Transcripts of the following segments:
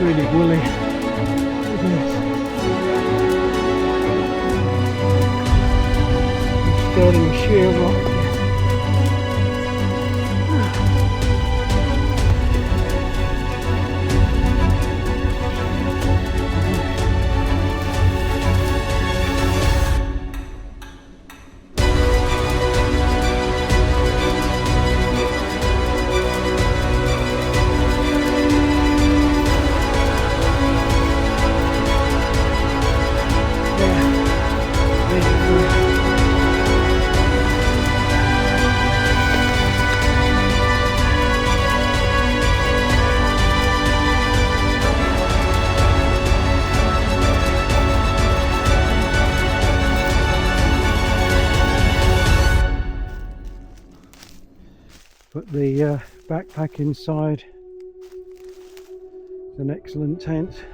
really woolly. Look at this. It's starting to sheer rock. Put the backpack inside. It's an excellent tent.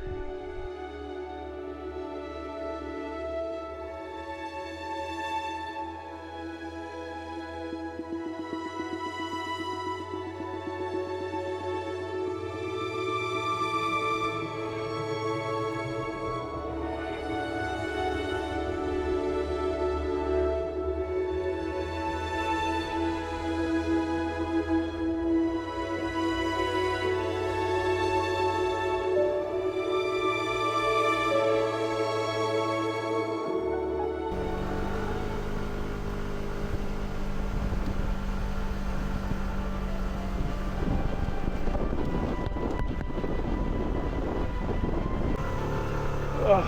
Oh,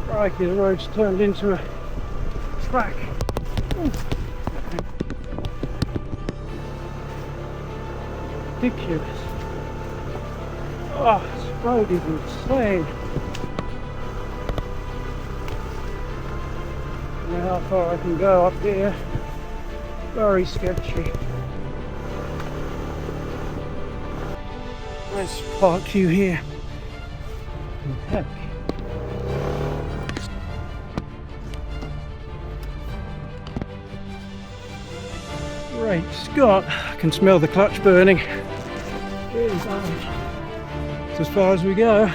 crikey, the road's turned into a track. Ooh. Ridiculous. Oh, this road is insane. Now how far I can go up here, very sketchy. Let's park you here. Heck. Great Scott, I can smell the clutch burning. Really bad. It's as far as we go.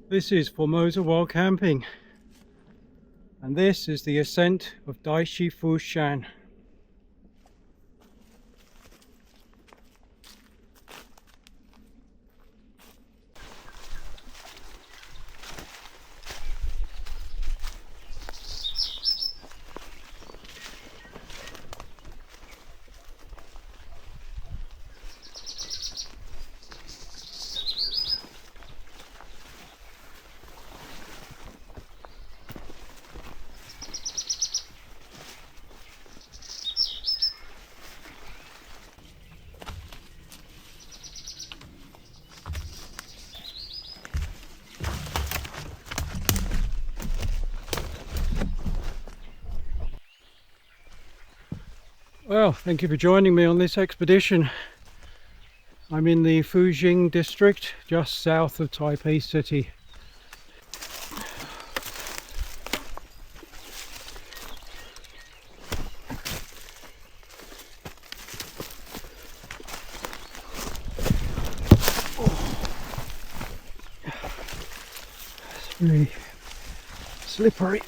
This is Formosa while camping, and this is the ascent of Daishifushan. Well, thank you for joining me on this expedition. I'm in the Fujing district, just south of Taipei City. It's really slippery.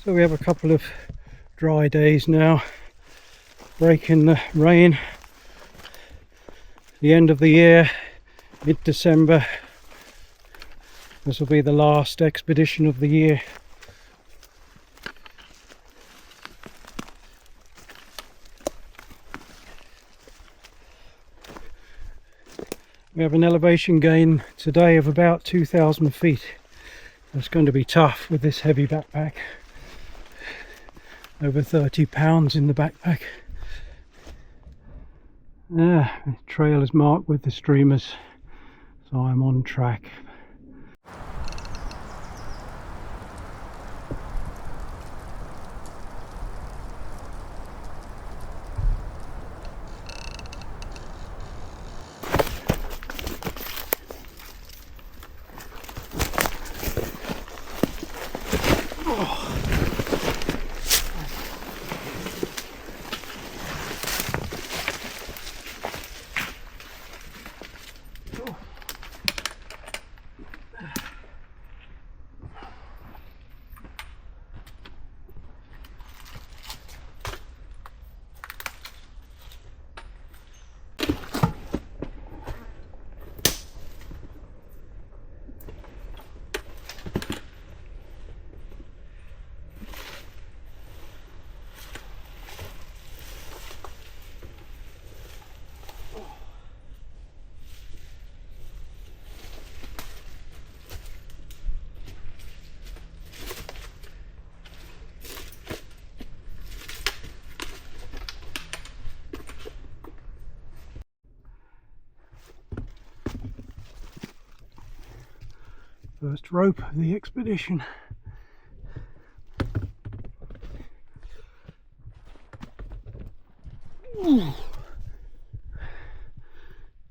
So we have a couple of dry days now, breaking the rain. The end of the year, mid-December. This will be the last expedition of the year. We have an elevation gain today of about 2,000 feet. It's going to be tough with this heavy backpack. over 30 pounds in the backpack. The trail is marked with the streamers, so I'm on track. First rope of the expedition.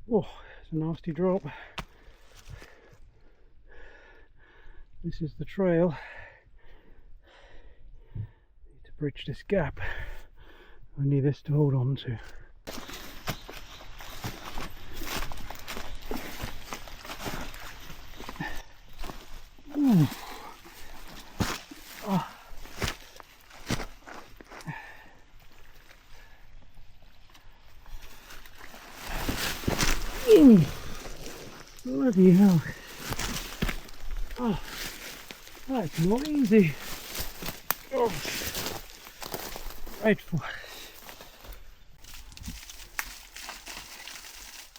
Oh, it's a nasty drop. This is the trail. Need to bridge this gap. Only this to hold on to. Bloody hell. Oh, that's not easy. Oh, dreadful.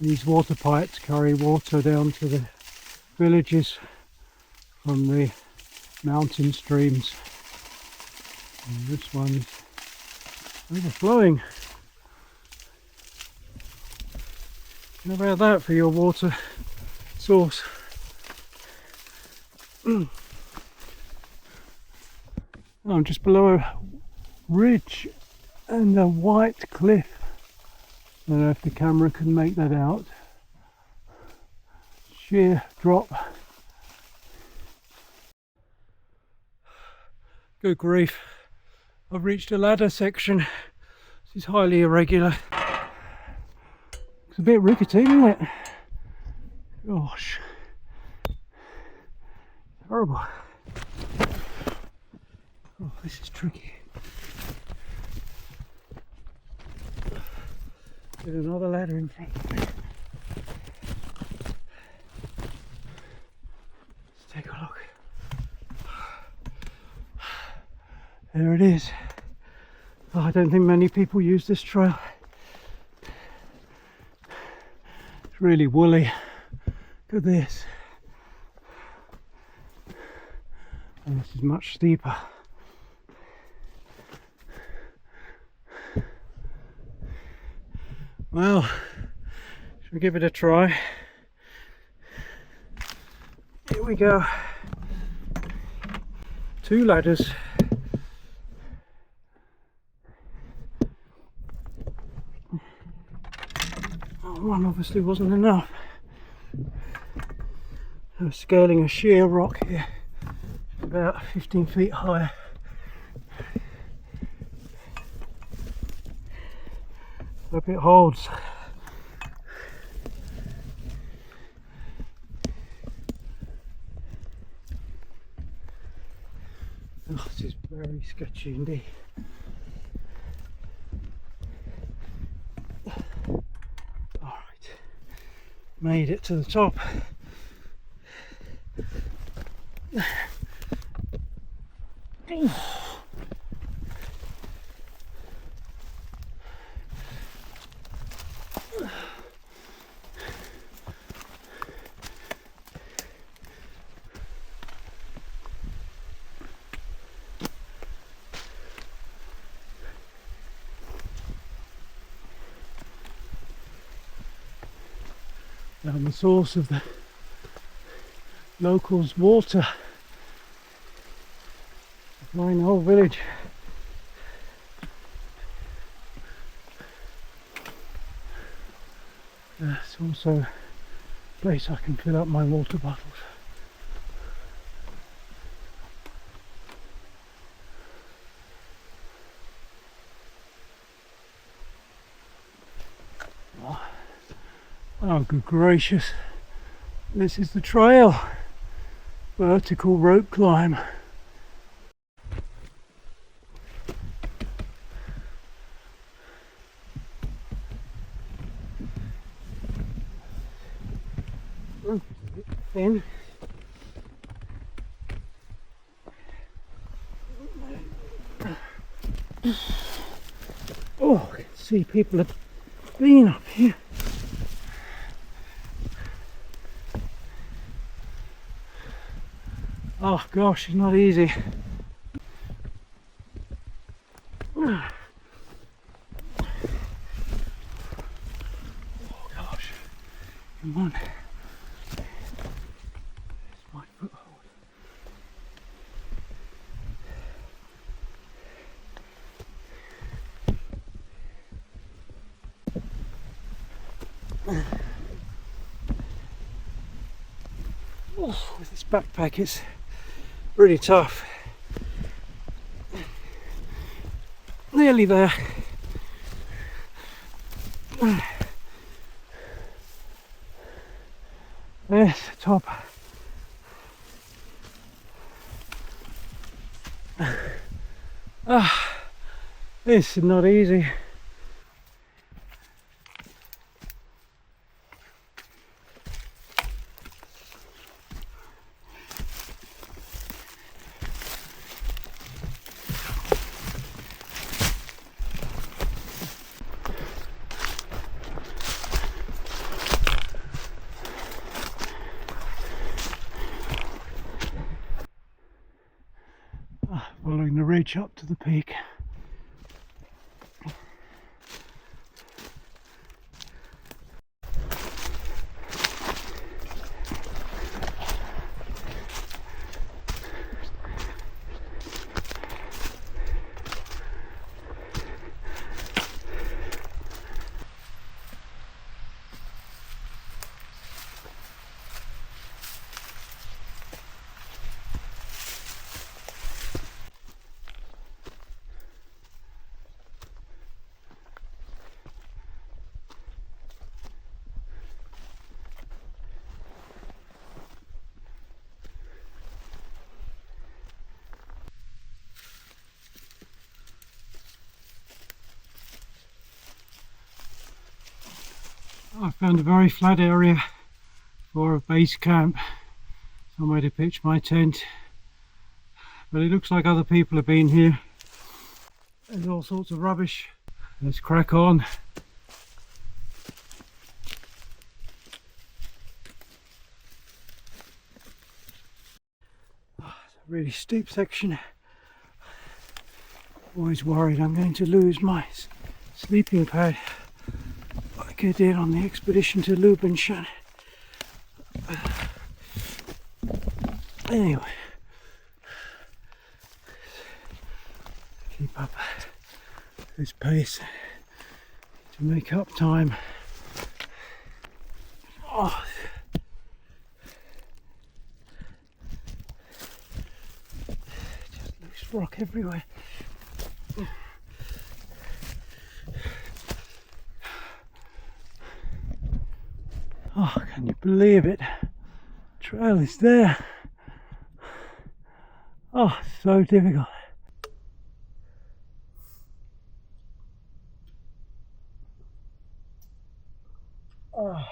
These water pipes carry water down to the villages from the mountain streams. And this one's overflowing. How about that for your water source? I'm just below a ridge and a white cliff. I don't know if the camera can make that out. Sheer drop. Good grief. I've reached a ladder section. This is highly irregular. It's a bit rickety, isn't it? Gosh. Horrible. Oh, this is tricky. There's another ladder in front of me. Let's take a look. There it is. Oh, I don't think many people use this trail. It's really woolly. Look at this. And this is much steeper. Well, should we give it a try? Here we go. 2 ladders. One obviously wasn't enough. I was scaling a sheer rock here, about 15 feet high. Hope it holds. Oh, this is very sketchy indeed. Made it to the top. down the source of the locals' water, supplying the whole village. It's also a place I can fill up my water bottles. Oh, good gracious, this is the trail. Vertical rope climb. Rope is a bit thin. Oh, I can see people have been up here. Oh gosh, it's not easy. Oh gosh, come on. There's my foothold. Oh, with this backpack it's really tough. Nearly there. There's the top. This is not easy. Following the ridge up to the peak. I found a very flat area for a base camp, somewhere to pitch my tent, but it looks like other people have been here. There's all sorts of rubbish. Let's crack on. It's a really steep section. Always worried I'm going to lose my sleeping pad like I did on the expedition to Lubenshan. Anyway, keep up this pace to make up time. Oh. Just loose rock everywhere. Oh, can you believe it? Trail is there. Oh, so difficult. Oh.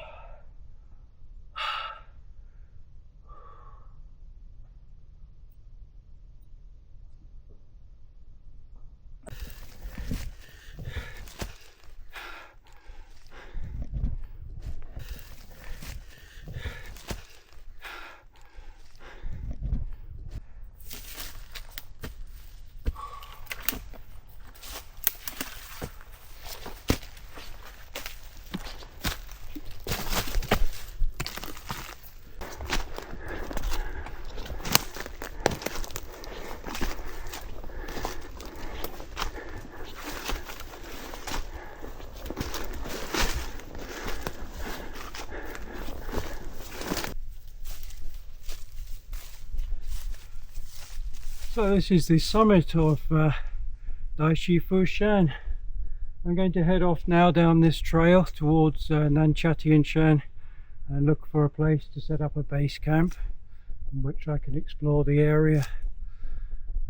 So this is the summit of Daishifushan. I'm going to head off now down this trail towards Nanchatianshan and look for a place to set up a base camp in which I can explore the area.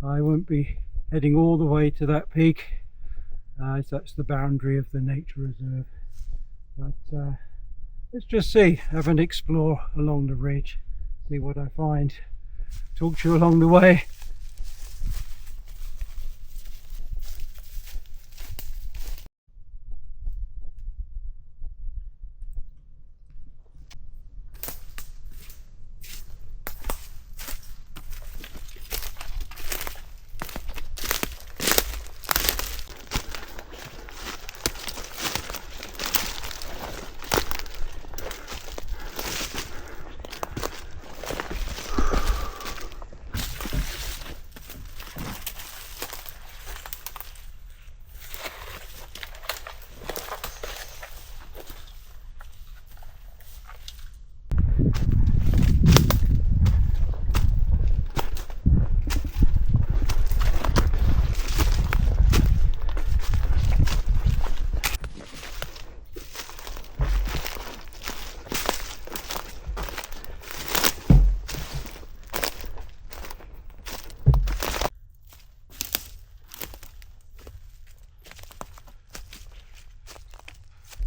I won't be heading all the way to that peak as that's the boundary of the nature reserve, but let's just see, have an explore along the ridge, see what I find, talk to you along the way.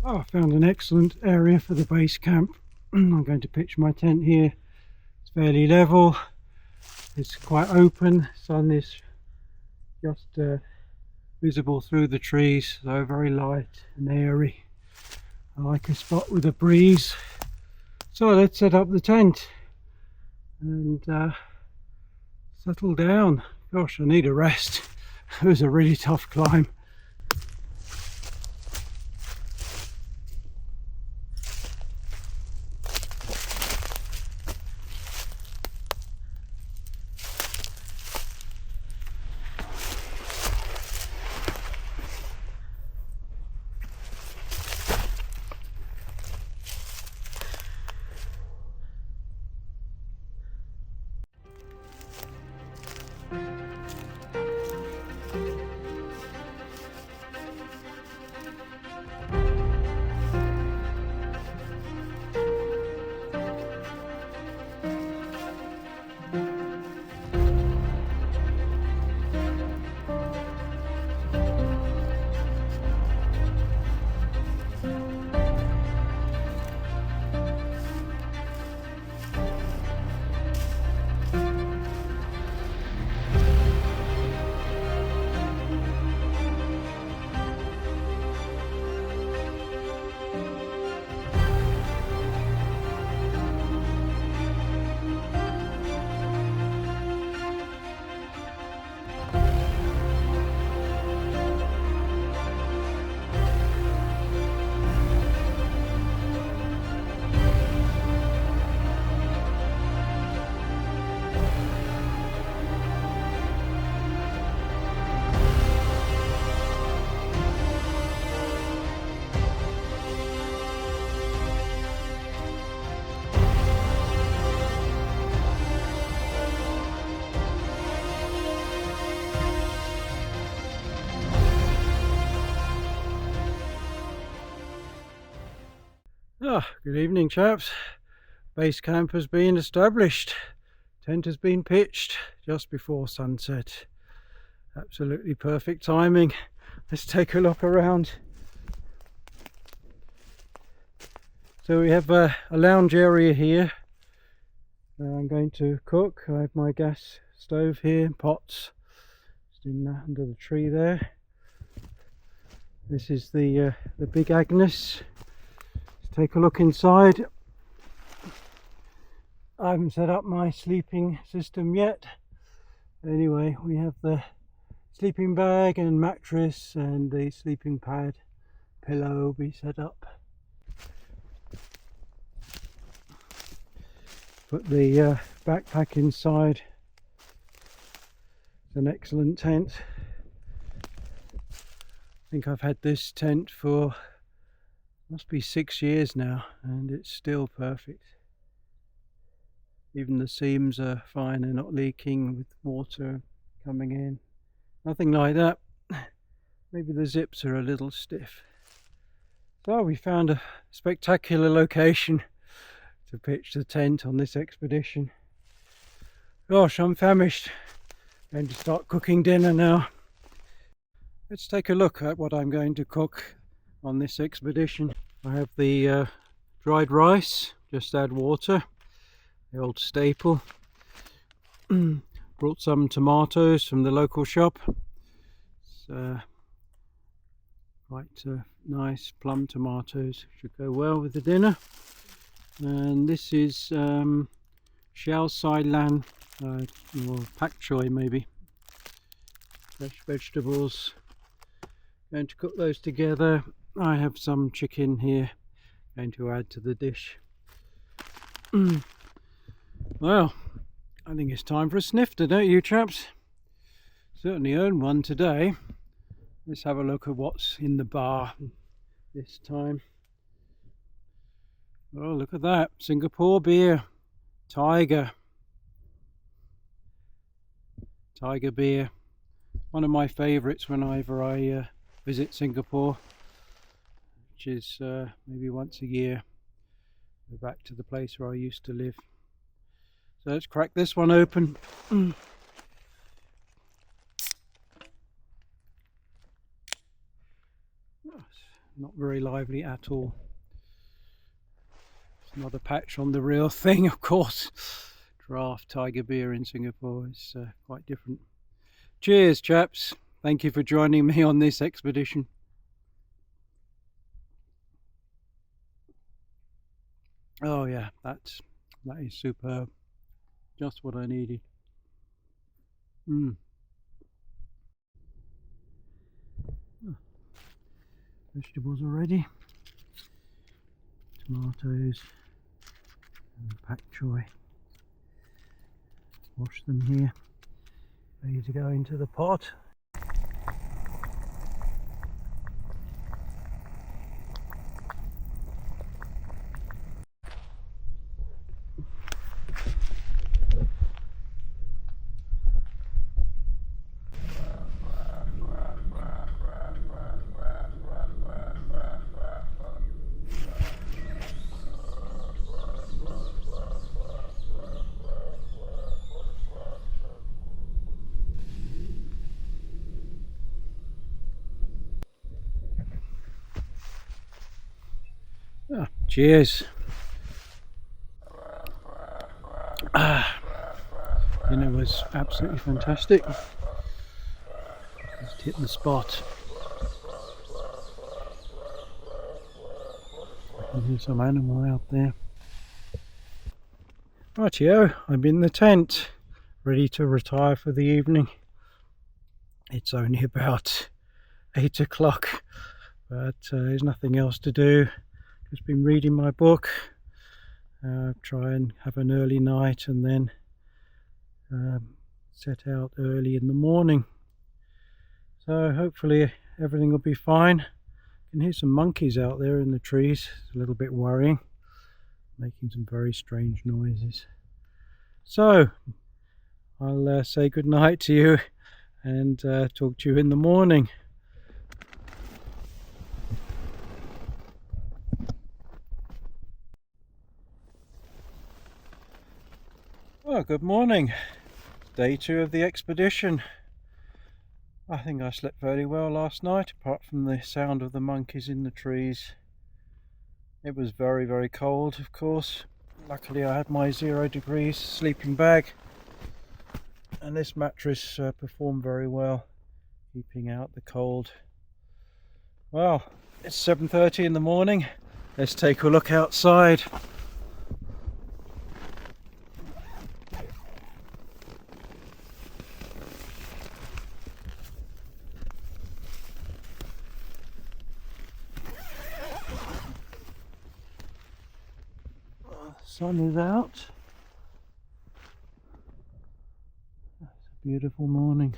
Oh, I found an excellent area for the base camp. I'm going to pitch my tent here. It's fairly level, it's quite open, sun is just visible through the trees, so very light and airy. I like a spot with a breeze. So let's set up the tent and settle down. Gosh, I need a rest. It was a really tough climb. Good evening, chaps. Base camp has been established. Tent has been pitched just before sunset. Absolutely perfect timing. Let's take a look around. So we have a lounge area here. I'm going to cook. I have my gas stove here, pots just under the tree there. This is the big Agnes. Take a look inside. I haven't set up my sleeping system yet. Anyway, we have the sleeping bag and mattress, and the sleeping pad pillow will be set up. Put the backpack inside. It's an excellent tent. I think I've had this tent for must be 6 years now, and it's still perfect. Even the seams are fine, they're not leaking with water coming in. Nothing like that. Maybe the zips are a little stiff. So we found a spectacular location to pitch the tent on this expedition. Gosh, I'm famished. Going to start cooking dinner now. Let's take a look at what I'm going to cook on this expedition. I have the dried rice, just add water, the old staple. Brought some tomatoes from the local shop. It's quite nice plum tomatoes, should go well with the dinner. And this is shao sai lan, or pak choy maybe, fresh vegetables. Going to cook those together. I have some chicken here, going to add to the dish. Well, I think it's time for a snifter, don't you chaps? Certainly earned one today. Let's have a look at what's in the bar this time. Oh, look at that. Singapore beer. Tiger beer. One of my favourites whenever I visit Singapore, which is maybe once a year. Go back to the place where I used to live. So let's crack this one open. Not very lively at all. It's not a patch on the real thing, of course. Draft tiger beer in Singapore is quite different. Cheers, chaps. Thank you for joining me on this expedition. Oh yeah, that is superb. Just what I needed. Vegetables already. Tomatoes and pak choy. Wash them here. Ready to go into the pot. Oh, cheers. Dinner was absolutely fantastic. Just hit the spot. I can hear some animal out there. Rightio, I'm in the tent, ready to retire for the evening. It's only about 8 o'clock, but there's nothing else to do. Just been reading my book, try and have an early night and then set out early in the morning. So hopefully everything will be fine. I can hear some monkeys out there in the trees. It's a little bit worrying, making some very strange noises. So I'll say good night to you and talk to you in the morning. Well, good morning. Day 2 of the expedition. I think I slept very well last night, apart from the sound of the monkeys in the trees. It was very, very cold, of course. Luckily I had my 0 degrees sleeping bag, and this mattress performed very well, keeping out the cold. Well, it's 7:30 in the morning. Let's take a look outside. Sun is out. It's a beautiful morning.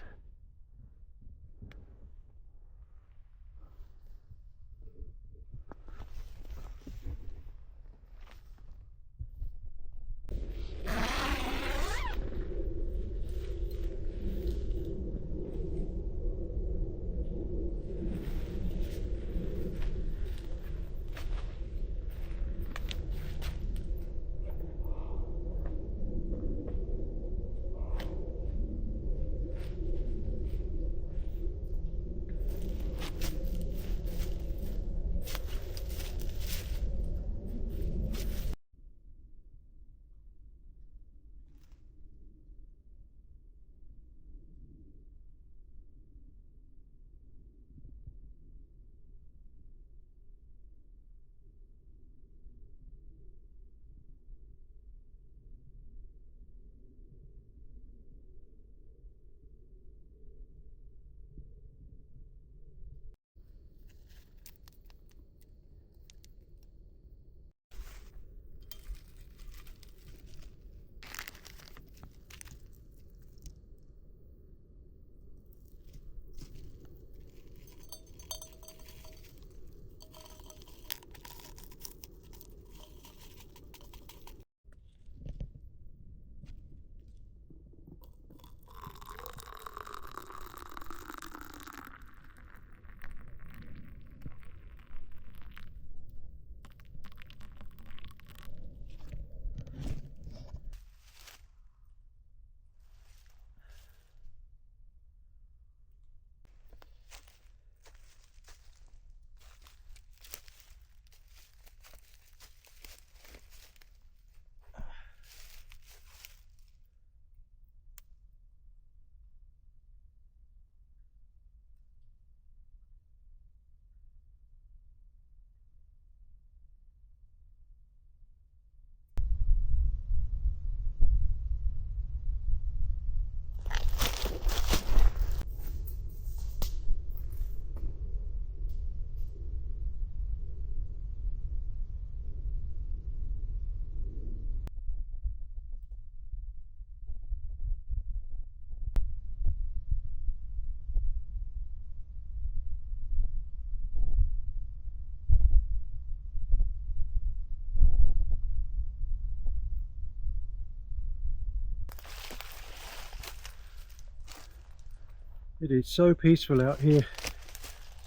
It is so peaceful out here,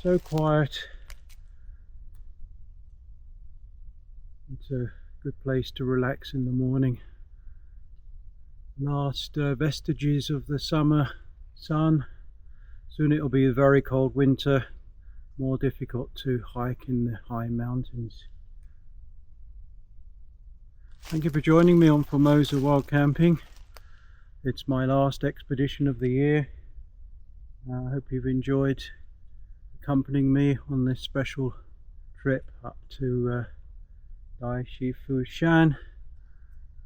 so quiet. It's a good place to relax in the morning. Last vestiges of the summer sun. Soon it'll be a very cold winter, more difficult to hike in the high mountains. Thank you for joining me on Formosa Wild Camping. It's my last expedition of the year. I hope you've enjoyed accompanying me on this special trip up to Daishifushan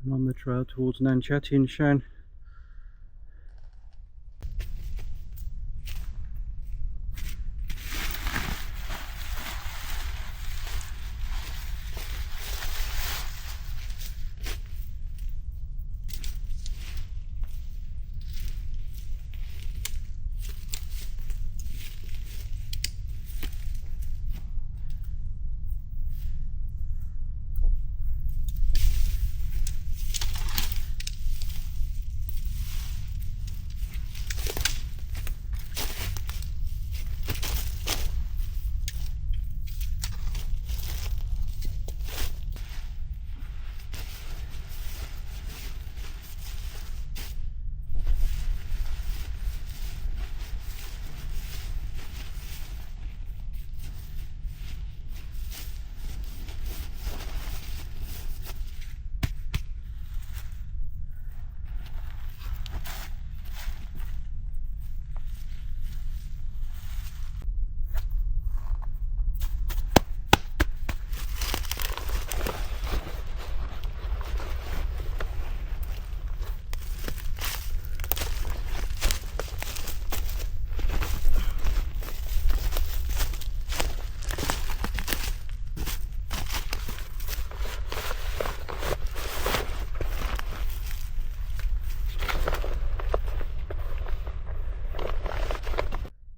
and on the trail towards Nanchatianshan.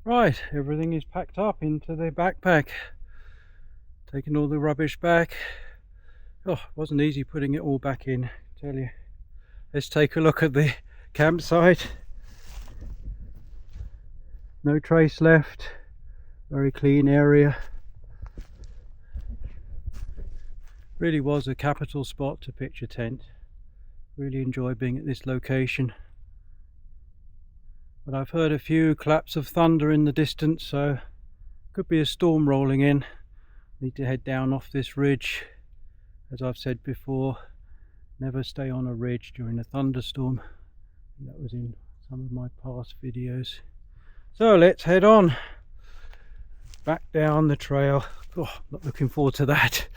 Right, everything is packed up into the backpack. Taking all the rubbish back. Oh, it wasn't easy putting it all back in, I tell you. Let's take a look at the campsite. No trace left. Very clean area. Really was a capital spot to pitch a tent. Really enjoy being at this location. But I've heard a few claps of thunder in the distance, so could be a storm rolling in. Need to head down off this ridge. As I've said before, never stay on a ridge during a thunderstorm. That was in some of my past videos. So let's head on back down the trail. Oh, not looking forward to that.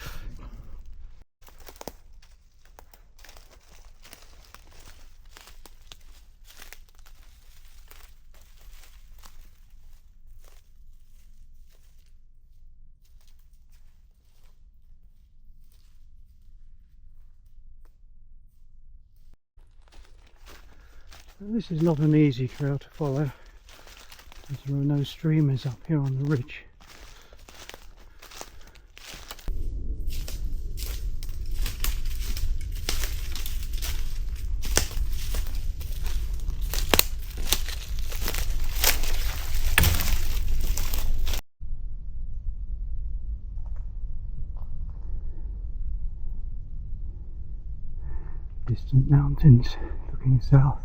This is not an easy trail to follow, as there are no streamers up here on the ridge. Distant mountains looking south.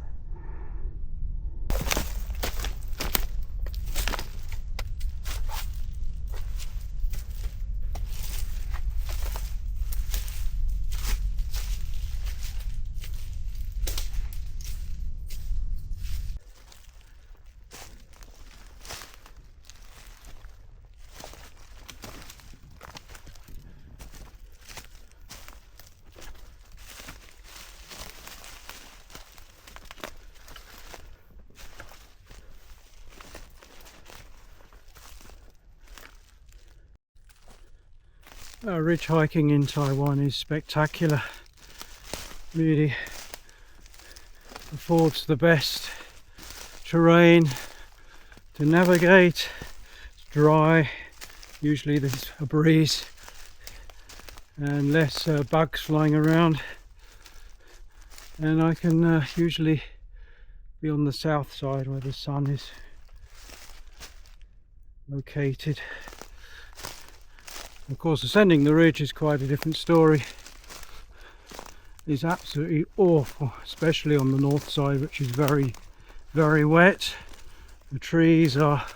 Ridge hiking in Taiwan is spectacular. Really affords the best terrain to navigate. It's dry, usually there's a breeze and less bugs flying around, and I can usually be on the south side where the sun is located. Of course, ascending the ridge is quite a different story. It's absolutely awful, especially on the north side, which is very, very wet. The trees are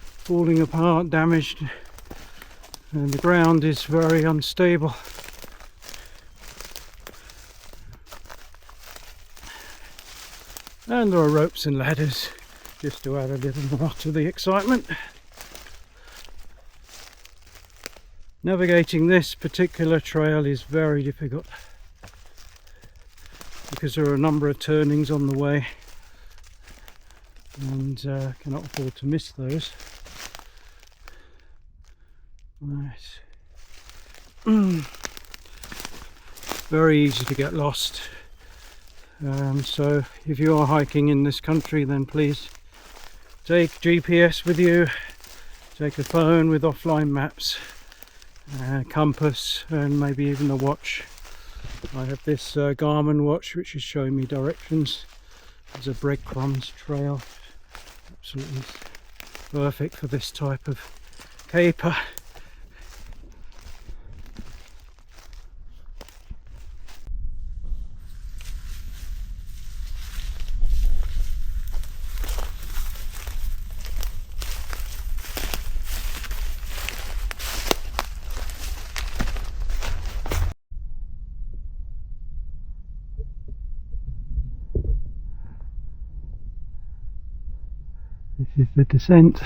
falling apart, damaged, and the ground is very unstable. And there are ropes and ladders just to add a little more to the excitement. Navigating this particular trail is very difficult because there are a number of turnings on the way, and cannot afford to miss those. Right. Very easy to get lost. So if you are hiking in this country, then please take GPS with you, take a phone with offline maps, compass, and maybe even a watch. I have this Garmin watch which is showing me directions. There's a breadcrumbs trail, absolutely perfect for this type of caper. This is the descent.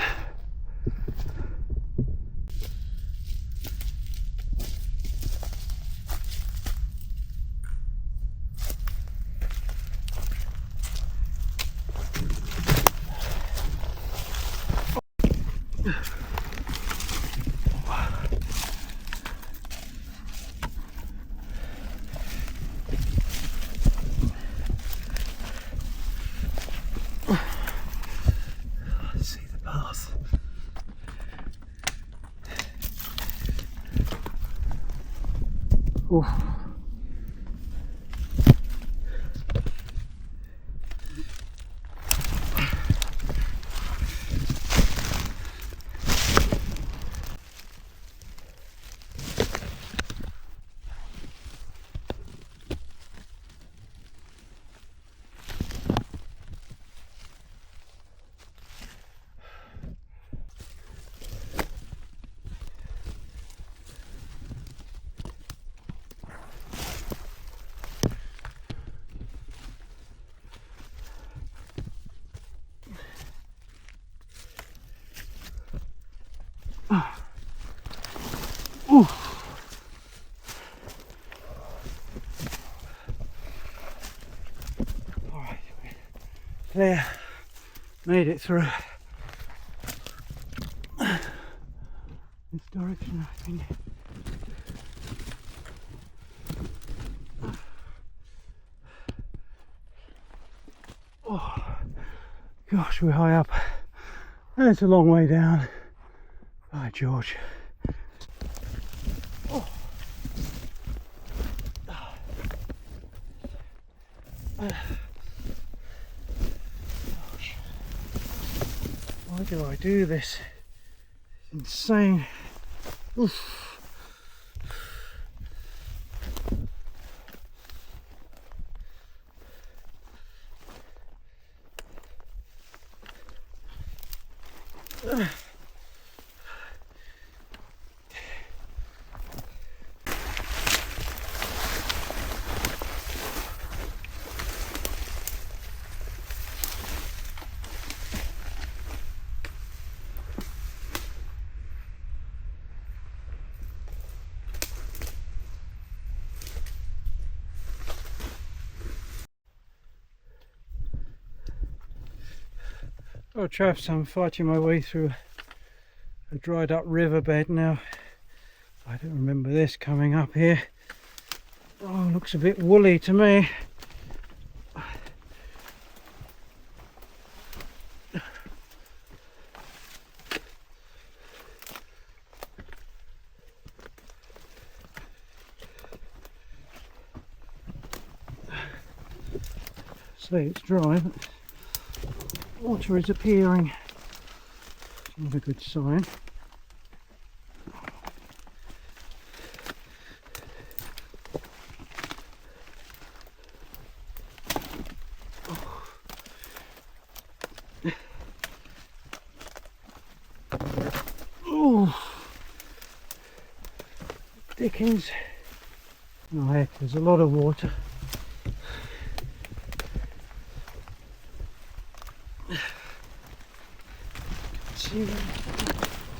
Oof. Ooh. All right, clear. Made it through. This direction, I think. Oh, gosh, we're high up. And it's a long way down. By George. Oh. Gosh. Why do I do this? It's insane. Oof. Oh chaps, I'm fighting my way through a dried up riverbed now. I don't remember this coming up here. Oh, looks a bit woolly to me. Say it's dry, but water is appearing. Not a good sign. Oh, Dickens. Oh heck, there's a lot of water. See,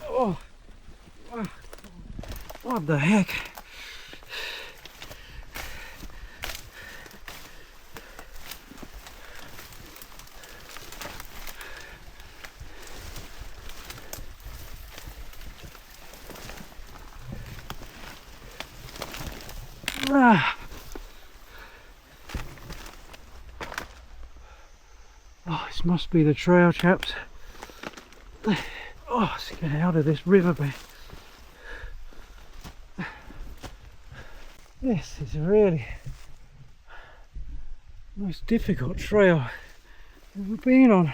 oh, what the heck? Oh, this must be the trail, chaps. Oh, let's get out of this riverbed. This is really the most difficult trail I've ever been on.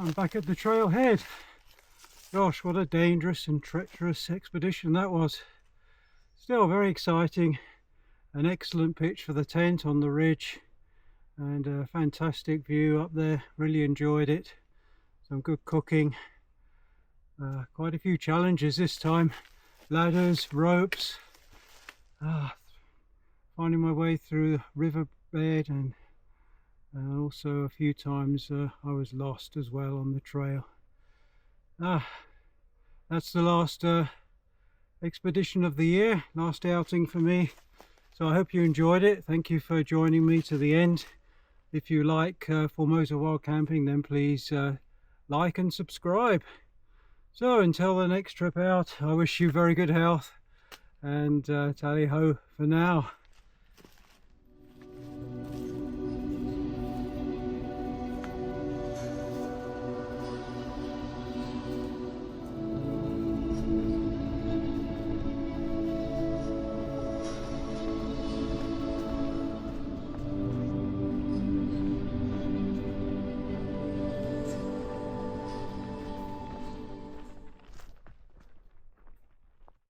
I'm back at the trailhead. Gosh, what a dangerous and treacherous expedition that was. Still very exciting. An excellent pitch for the tent on the ridge and a fantastic view up there. Really enjoyed it. Some good cooking. Quite a few challenges this time. Ladders, ropes. Finding my way through the riverbed and also a few times I was lost as well on the trail. That's the last expedition of the year, last outing for me. So I hope you enjoyed it. Thank you for joining me to the end. If you like Formosa wild camping, then please like and subscribe. So until the next trip out, I wish you very good health and tally ho for now.